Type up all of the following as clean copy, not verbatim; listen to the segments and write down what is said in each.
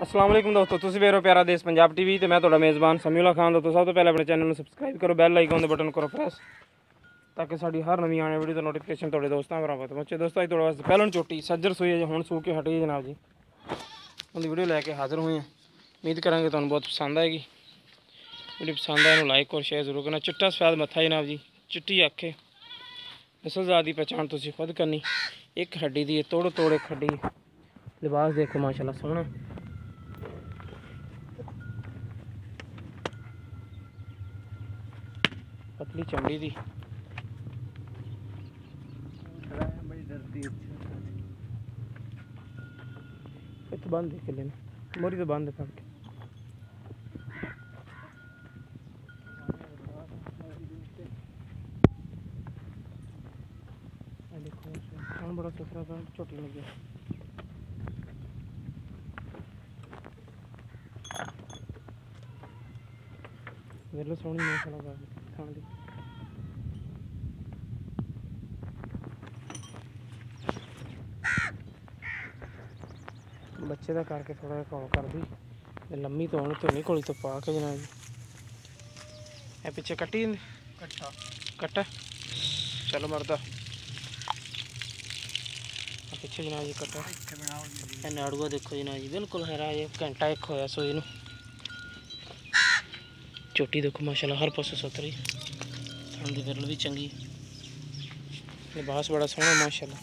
अस्सलाम वालेकुम दोस्तों, तुम वेख रहे प्यारा देश पंजाब टीवी तो मैं तुहाडा मेज़बान समीउल्लाह खान। दोस्तों सब तो पहले अपने चैनल में सबसक्राइब करो, बैल आइकन दे बटन करो प्रेस ताकि साड़ी हर नवी आने वीडियो का नोटिफिकेशन थोड़े दोस्तों बराबर पहुंचे। दोस्तों अज थोड़े वास्ते पहलन झोटी सज्जर सूई है, हुण सू के हटी है जनाब जी। उनकी वीडियो लैके हाजिर हुए हैं। उम्मीद करेंगे तुहानू बहुत पसंद आएगी। वीडियो पसंद आए लाइक और शेयर जरूर करना। चिट्टा सफेद मत्था जनाब जी, चिट्टी अखे, नस्लजात की पहचान तुसीं खुद करनी। एक हड्डी दी तोड़ तोड़ एक हड्डी, लिबास देखो माशाल्लाह सोहना। पतली चमड़ी दी इत बंद है किले में मोरी तो बंद है फट देखो बड़ा सुथरा था, छोटी लगे वेलो सोहनी माशाल्लाह थान दी। बच्चे का करके थोड़ा जिहा कॉल कर दी लम्मी तो होनी धोनी घोली तो पा के जनाब जी। ए पिछे कट्टी कट्टा कट्टा चलो मरदा पिछे जनाब जी कट्टा नाड़ुआ देखो जनाब जी बिल्कुल हरा जे घंटा एक होया सोई नूं। चोटी देखो माशाल्लाह हर पासों सुथरी, थान दी विरल भी चंगी, लिबास बड़ा सोहना माशाल्लाह।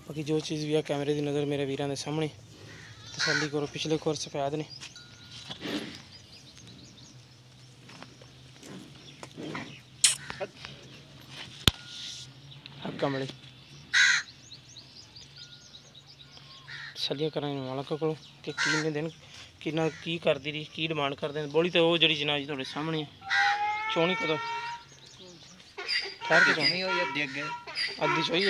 बाकी जो चीज़ भी है कैमरे की नज़र मेरे वीरां दे सामने तसल्ली करो। पिछले कोर सफेद ने कमले तसलियां कराने मालक को कि की दिन की करती रही, की डिमांड करते हैं। बोली तो वो जी जनाब जी थोड़े सामने चोनी कदों ठहर के चोनी अद्धी चोई